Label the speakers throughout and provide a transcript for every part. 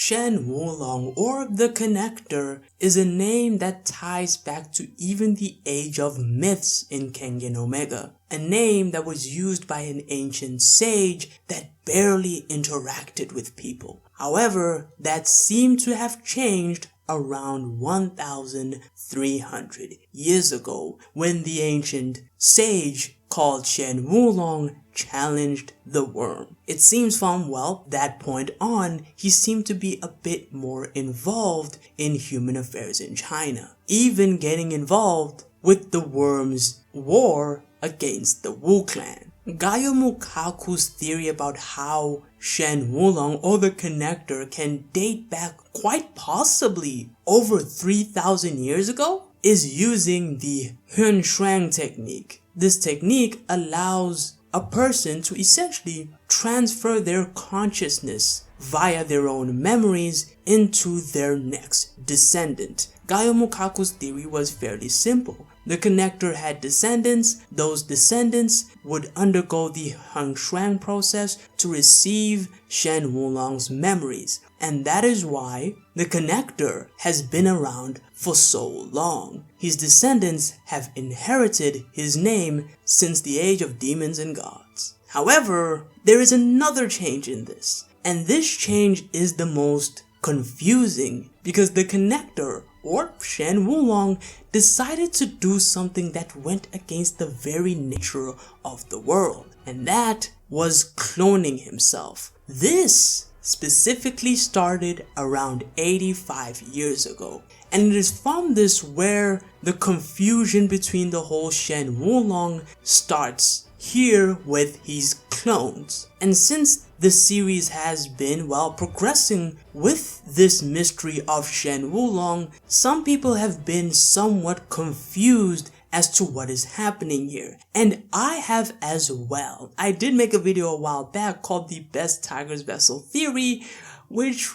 Speaker 1: Shen Wulong, or the Connector, is a name that ties back to even the age of myths in Kengan Omega, a name that was used by an ancient sage that barely interacted with people. However, that seemed to have changed around 1,300 years ago when the ancient sage called Shen Wulong challenged the worm. It seems from, that point on, he seemed to be a bit more involved in human affairs in China, even getting involved with the worm's war against the Wu clan. Gayo Mukaku's theory about how Shen Wulong, or the Connector, can date back quite possibly over 3,000 years ago is using the Hun Shuang technique. This technique allows a person to essentially transfer their consciousness via their own memories into their next descendant. Gayo Mukaku's theory was fairly simple. The Connector had descendants. Those descendants would undergo the Hun Shuang process to receive Shen Wulong's memories. And that is why the Connector has been around for so long. His descendants have inherited his name since the age of demons and gods. However, there is another change in this. And this change is the most confusing because the Connector, or Shen Wulong, decided to do something that went against the very nature of the world. And that was cloning himself. This specifically started around 85 years ago. And it is from this where the confusion between the whole Shen Wulong starts here with his clones. And since the series has been, progressing with this mystery of Shen Wulong, some people have been somewhat confused as to what is happening here. And I have as well. I did make a video a while back called the Best Tiger's Vessel Theory, which,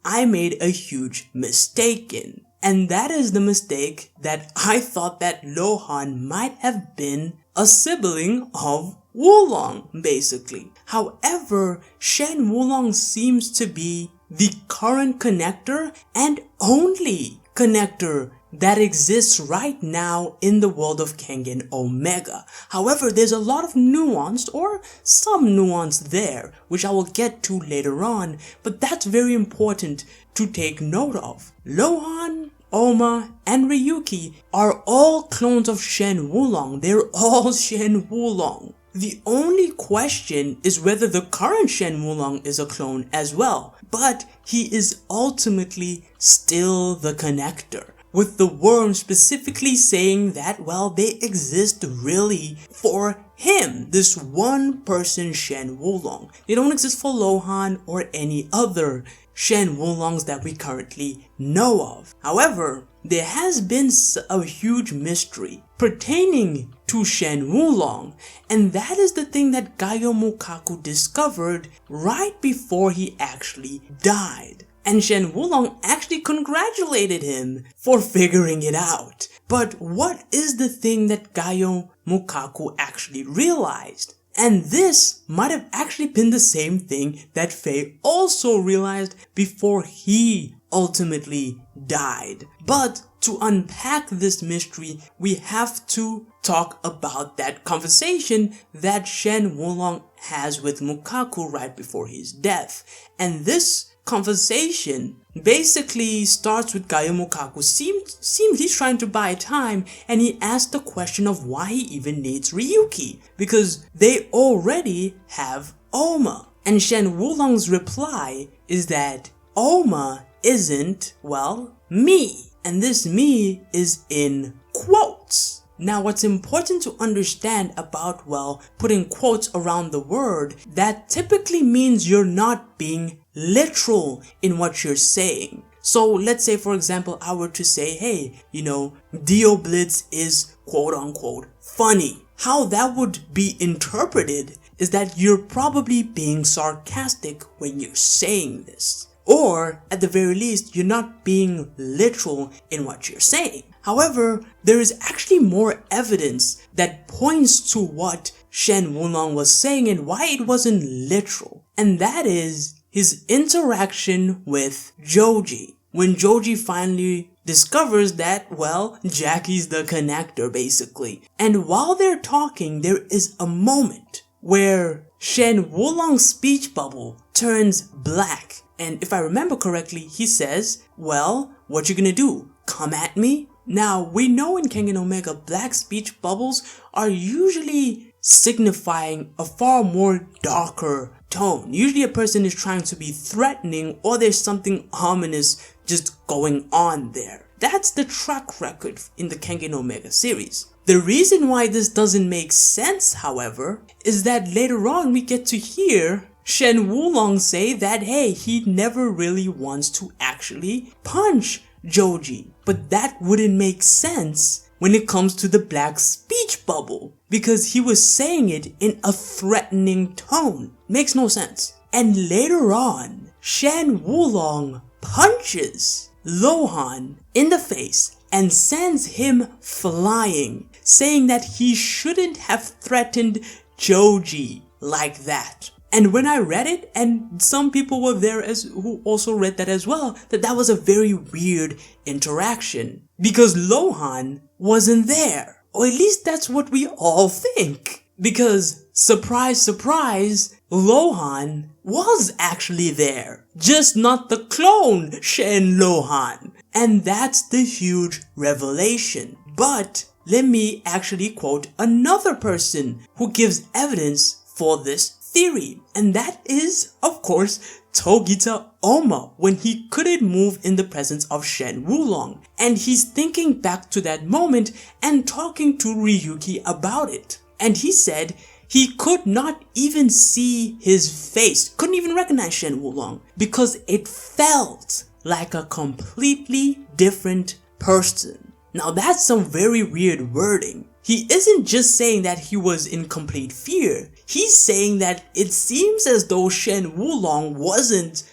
Speaker 1: I made a huge mistake in. And that is the mistake that I thought that Lohan might have been a sibling of Wulong, basically. However, Shen Wulong seems to be the current Connector and only Connector that exists right now in the world of Kengan Omega. However, there's a lot of nuance, or some nuance there, which I will get to later on, but that's very important to take note of. Lohan, Oma, and Ryuki are all clones of Shen Wulong. They're all Shen Wulong. The only question is whether the current Shen Wulong is a clone as well, but he is ultimately still the Connector, with the worm specifically saying that, they exist really for him, this one person Shen Wulong. They don't exist for Lohan or any other Shen Wulongs that we currently know of. However, there has been a huge mystery pertaining to Shen Wulong, and that is the thing that Gayo Mukaku discovered right before he actually died. And Shen Wulong actually congratulated him for figuring it out. But what is the thing that Gayo Mukaku actually realized? And this might have actually been the same thing that Faye also realized before he ultimately died. But to unpack this mystery, we have to talk about that conversation that Shen Wulong has with Mukaku right before his death. And this conversation basically starts with Gayo Mukaku. Seems he's trying to buy time, and he asks the question of why he even needs Ryuki, because they already have Oma. And Shen Wulong's reply is that Oma isn't, me. And this me is in quotes. Now, what's important to understand about, putting quotes around the word, that typically means you're not being literal in what you're saying. So let's say, for example, I were to say, hey, Dio Blitz is quote unquote funny. How that would be interpreted is that you're probably being sarcastic when you're saying this. Or, at the very least, you're not being literal in what you're saying. However, there is actually more evidence that points to what Shen Wulong was saying and why it wasn't literal. And that is his interaction with Joji. When Joji finally discovers that, well, Jackie's the connector basically. And while they're talking, there is a moment where Shen Wulong's speech bubble turns black. And if I remember correctly, he says, well, what you gonna do? Come at me? Now, we know in Kengan Omega, black speech bubbles are usually signifying a far more darker tone. Usually a person is trying to be threatening or there's something ominous just going on there. That's the track record in the Kengan Omega series. The reason why this doesn't make sense, however, is that later on we get to hear Shen Wulong say that, hey, he never really wants to actually punch Joji. But that wouldn't make sense when it comes to the black speech bubble, because he was saying it in a threatening tone. Makes no sense. And later on, Shen Wulong punches Lohan in the face and sends him flying, saying that he shouldn't have threatened Joji like that. And when I read it, and some people were there who also read that as well, that was a very weird interaction because Lohan wasn't there. Or at least that's what we all think. Because, surprise, surprise, Lohan was actually there. Just not the clone Shen Lohan. And that's the huge revelation. But let me actually quote another person who gives evidence for this theory. And that is, of course, Togita Oma when he couldn't move in the presence of Shen Wulong. And he's thinking back to that moment and talking to Ryuki about it. And he said he could not even see his face, couldn't even recognize Shen Wulong because it felt like a completely different person. Now that's some very weird wording. He isn't just saying that he was in complete fear. He's saying that it seems as though Shen Wulong wasn't,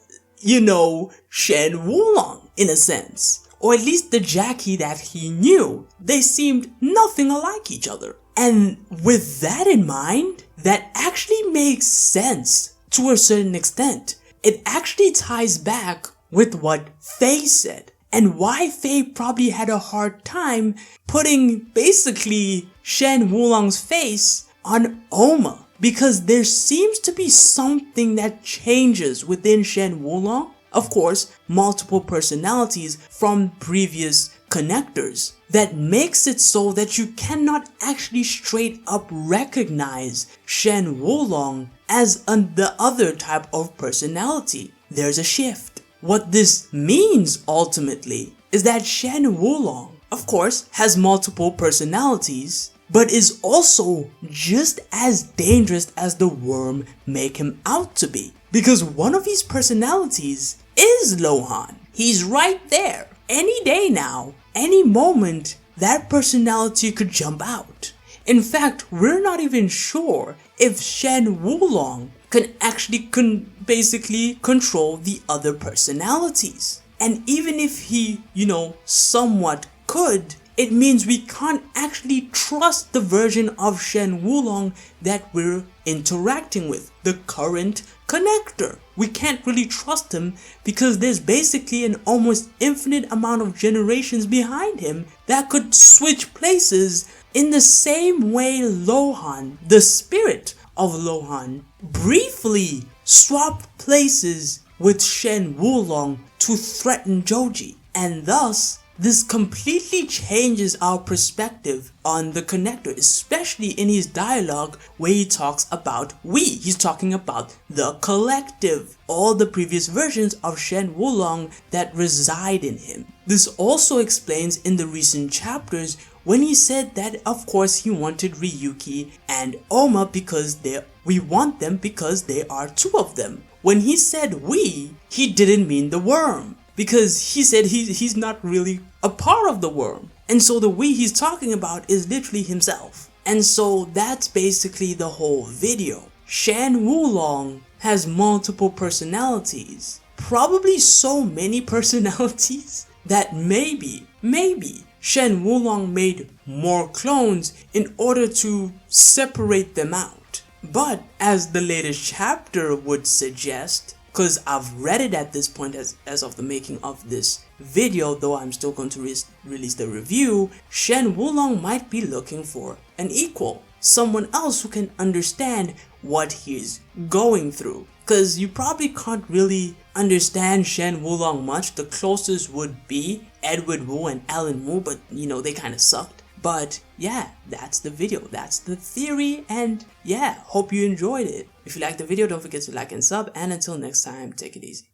Speaker 1: Shen Wulong in a sense. Or at least the Jackie that he knew. They seemed nothing alike each other. And with that in mind, that actually makes sense to a certain extent. It actually ties back with what Faye said. And why Faye probably had a hard time putting basically Shen Wulong's face on Oma. Because there seems to be something that changes within Shen Wulong. Of course, multiple personalities from previous connectors. That makes it so that you cannot actually straight up recognize Shen Wulong as the other type of personality. There's a shift. What this means ultimately is that Shen Wulong, of course, has multiple personalities, but is also just as dangerous as the worm make him out to be. Because one of his personalities is Lohan. He's right there. Any day now, any moment, that personality could jump out. In fact, we're not even sure if Shen Wulong can actually basically control the other personalities. And even if he, somewhat could, it means we can't actually trust the version of Shen Wulong that we're interacting with, the current connector. We can't really trust him because there's basically an almost infinite amount of generations behind him that could switch places in the same way Lohan, the spirit of Lohan, briefly swapped places with Shen Wulong to threaten Joji. And thus, this completely changes our perspective on the connector, especially in his dialogue where he talks about we. He's talking about the collective, all the previous versions of Shen Wulong that reside in him. This also explains in the recent chapters when he said that of course he wanted Ryuki and Oma because we want them because there are two of them. When he said we, he didn't mean the worm. Because he said he's not really a part of the worm. And so the we he's talking about is literally himself. And so that's basically the whole video. Shen Wulong has multiple personalities. Probably so many personalities that maybe Shen Wulong made more clones in order to separate them out. But as the latest chapter would suggest, because I've read it at this point as of the making of this video, though I'm still going to release the review. Shen Wulong might be looking for an equal, someone else who can understand what he's going through, because you probably can't really understand Shen Wulong much. The closest would be Edward Wu and Alan Wu, but you know, they kind of sucked. But yeah, that's the video, that's the theory, and yeah, hope you enjoyed it. If you liked the video, don't forget to like and sub, and until next time, take it easy.